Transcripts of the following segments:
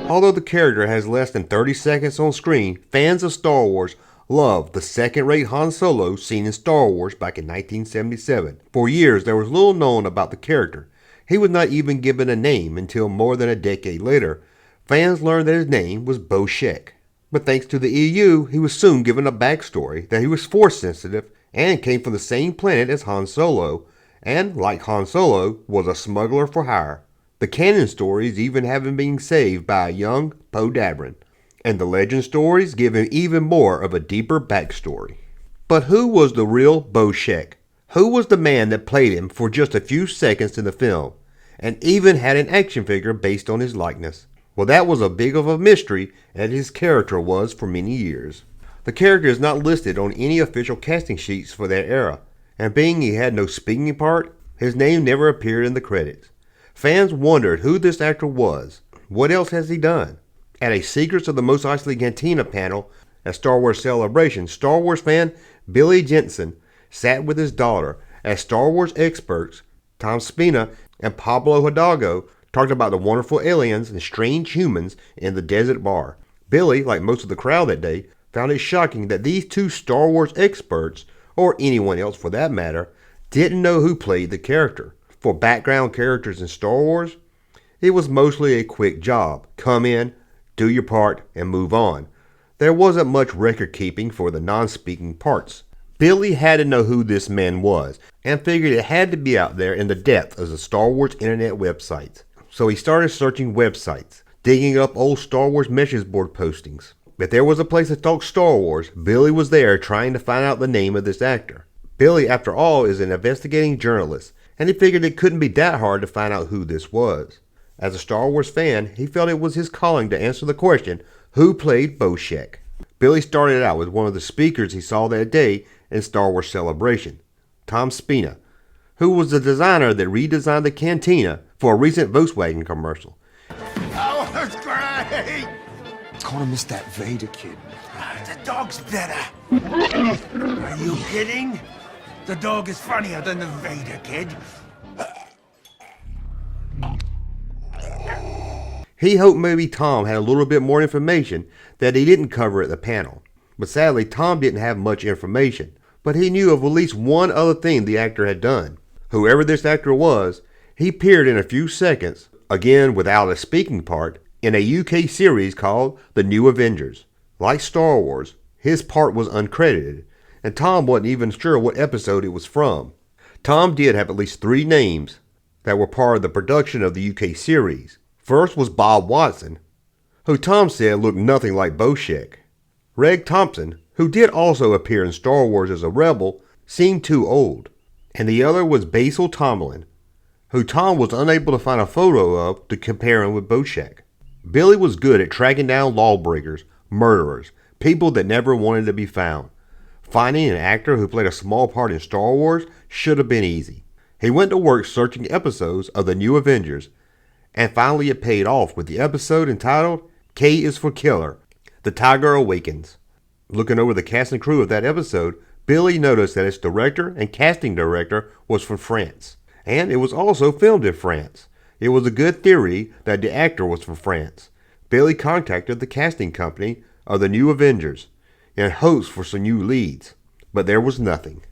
Although the character has less than 30 seconds on screen, fans of Star Wars love the second-rate Han Solo seen in Star Wars back in 1977. For years, there was little known about the character. He was not even given a name until more than a decade later. Fans learned that his name was BoShek. But thanks to the EU, he was soon given a backstory that he was Force-sensitive and came from the same planet as Han Solo, and, like Han Solo, was a smuggler for hire. The canon stories even have him being saved by a young Poe Dameron, and the legend stories give him even more of a deeper backstory. But who was the real BoShek? Who was the man that played him for just a few seconds in the film, and even had an action figure based on his likeness? Well, that was a big of a mystery, as his character was for many years. The character is not listed on any official casting sheets for that era, and being he had no speaking part, his name never appeared in the credits. Fans wondered who this actor was. What else has he done? At a Secrets of the Mos Eisley Cantina panel at Star Wars Celebration, Star Wars fan Billy Jensen sat with his daughter as Star Wars experts Tom Spina and Pablo Hidalgo talked about the wonderful aliens and strange humans in the desert bar. Billy, like most of the crowd that day, found it shocking that these two Star Wars experts, or anyone else for that matter, didn't know who played the character. For background characters in Star Wars, it was mostly a quick job. Come in, do your part, and move on. There wasn't much record keeping for the non-speaking parts. Billy had to know who this man was, and figured it had to be out there in the depths of the Star Wars internet websites. So he started searching websites, digging up old Star Wars message board postings. If there was a place to talk Star Wars, Billy was there trying to find out the name of this actor. Billy, after all, is an investigating journalist, and he figured it couldn't be that hard to find out who this was. As a Star Wars fan, he felt it was his calling to answer the question, who played BoShek? Billy started out with one of the speakers he saw that day in Star Wars Celebration, Tom Spina, who was the designer that redesigned the cantina for a recent Volkswagen commercial. Oh, that's great! Call him that Vader kid. The dog's better. Are you kidding? The dog is funnier than the Vader kid. He hoped maybe Tom had a little bit more information that he didn't cover at the panel. But sadly, Tom didn't have much information. But he knew of at least one other thing the actor had done. Whoever this actor was, he appeared in a few seconds, again without a speaking part, in a UK series called The New Avengers. Like Star Wars, his part was uncredited, and Tom wasn't even sure what episode it was from. Tom did have at least 3 names that were part of the production of the UK series. First was Bob Watson, who Tom said looked nothing like BoShek. Reg Thompson, who did also appear in Star Wars as a rebel, seemed too old. And the other was Basil Tomlin, who Tom was unable to find a photo of to compare him with BoShek. Billy was good at tracking down lawbreakers, murderers, people that never wanted to be found. Finding an actor who played a small part in Star Wars should have been easy. He went to work searching episodes of The New Avengers, and finally it paid off with the episode entitled K is for Killer, The Tiger Awakens. Looking over the cast and crew of that episode, Billy noticed that its director and casting director was from France, and it was also filmed in France. It was a good theory that the actor was from France. Billy contacted the casting company of The New Avengers in hopes for some new leads, but there was nothing.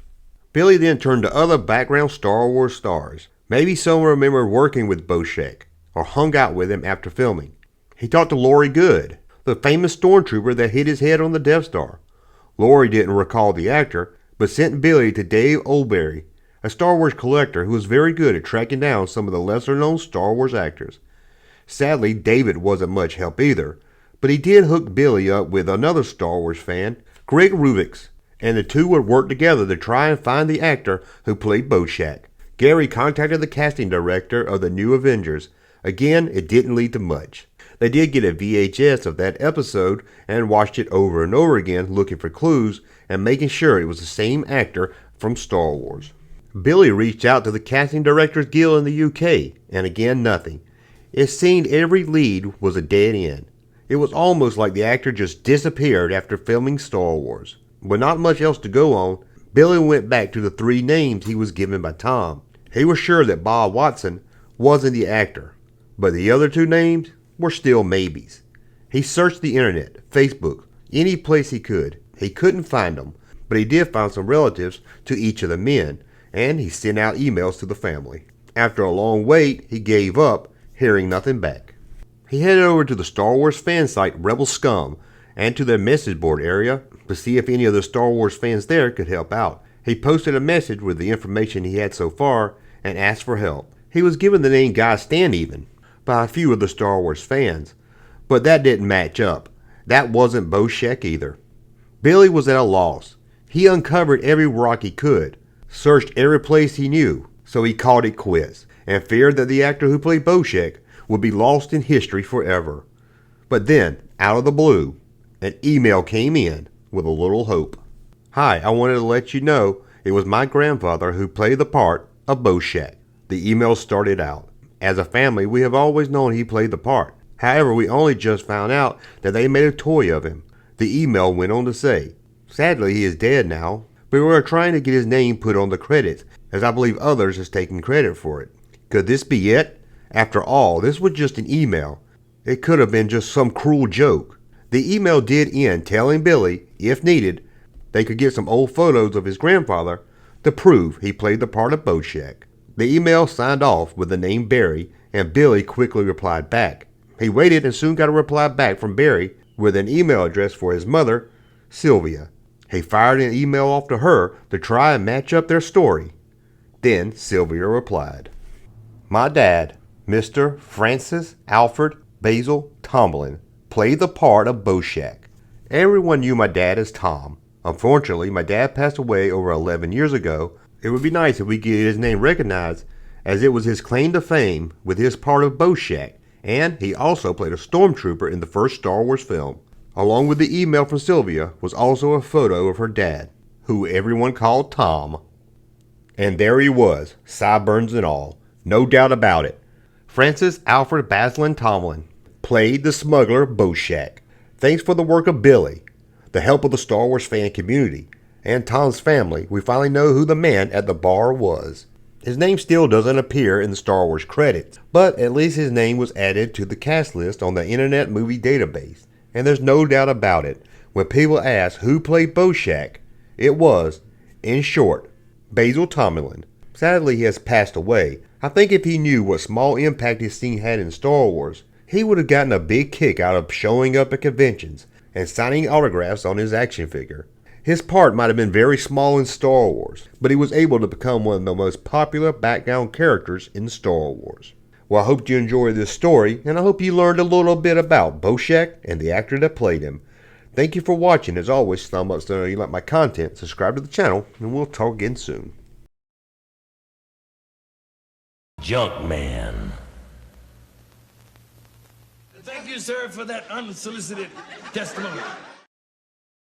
Billy then turned to other background Star Wars stars. Maybe someone remembered working with BoShek or hung out with him after filming. He talked to Laurie Good, the famous stormtrooper that hit his head on the Death Star. Laurie didn't recall the actor, but sent Billy to Dave Oldberry, a Star Wars collector who was very good at tracking down some of the lesser-known Star Wars actors. Sadly, David wasn't much help either, but he did hook Billy up with another Star Wars fan, Greg Rubix, and the two would work together to try and find the actor who played BoShek. Gary contacted the casting director of The New Avengers. Again, it didn't lead to much. They did get a VHS of that episode and watched it over and over again looking for clues and making sure it was the same actor from Star Wars. Billy reached out to the Casting Directors Guild in the UK, and again nothing. It seemed every lead was a dead end. It was almost like the actor just disappeared after filming Star Wars. With not much else to go on, Billy went back to the 3 names he was given by Tom. He was sure that Bob Watson wasn't the actor, but the other two names were still maybes. He searched the internet, Facebook, any place he could. He couldn't find them, but he did find some relatives to each of the men, and he sent out emails to the family. After a long wait, he gave up, hearing nothing back. He headed over to the Star Wars fan site Rebel Scum and to their message board area to see if any of the Star Wars fans there could help out. He posted a message with the information he had so far and asked for help. He was given the name Guy Stand-Even by a few of the Star Wars fans, but that didn't match up. That wasn't BoShek either. Billy was at a loss. He uncovered every rock he could, searched every place he knew, so he called it quits and feared that the actor who played BoShek would be lost in history forever. But then, out of the blue, an email came in with a little hope. Hi, I wanted to let you know it was my grandfather who played the part of BoShek. The email started out, as a family, we have always known he played the part. However, we only just found out that they made a toy of him. The email went on to say, sadly he is dead now, but we are trying to get his name put on the credits, as I believe others has taken credit for it. Could this be it? After all, this was just an email. It could have been just some cruel joke. The email did end telling Billy, if needed, they could get some old photos of his grandfather to prove he played the part of BoShek. The email signed off with the name Barry, and Billy quickly replied back. He waited and soon got a reply back from Barry with an email address for his mother, Sylvia. He fired an email off to her to try and match up their story. Then Sylvia replied, my dad, Mr. Francis Alfred Basil Tomlin, played the part of BoShek. Everyone knew my dad as Tom. Unfortunately, my dad passed away over 11 years ago. It would be nice if we could get his name recognized, as it was his claim to fame with his part of BoShek, and he also played a stormtrooper in the first Star Wars film. Along with the email from Sylvia was also a photo of her dad, who everyone called Tom. And there he was, sideburns and all, no doubt about it. Francis Alfred Basil Tomlin played the smuggler BoShek. Thanks for the work of Billy, the help of the Star Wars fan community, and Tom's family, we finally know who the man at the bar was. His name still doesn't appear in the Star Wars credits, but at least his name was added to the cast list on the Internet Movie Database. And there's no doubt about it, when people ask who played BoShek, it was, in short, Basil Tomlin. Sadly, he has passed away. I think if he knew what small impact his scene had in Star Wars, he would have gotten a big kick out of showing up at conventions and signing autographs on his action figure. His part might have been very small in Star Wars, but he was able to become one of the most popular background characters in Star Wars. Well, I hope you enjoyed this story, and I hope you learned a little bit about BoShek and the actor that played him. Thank you for watching. As always, thumb up so you like my content, subscribe to the channel, and we'll talk again soon. Junkman. Thank you, sir, for that unsolicited testimony.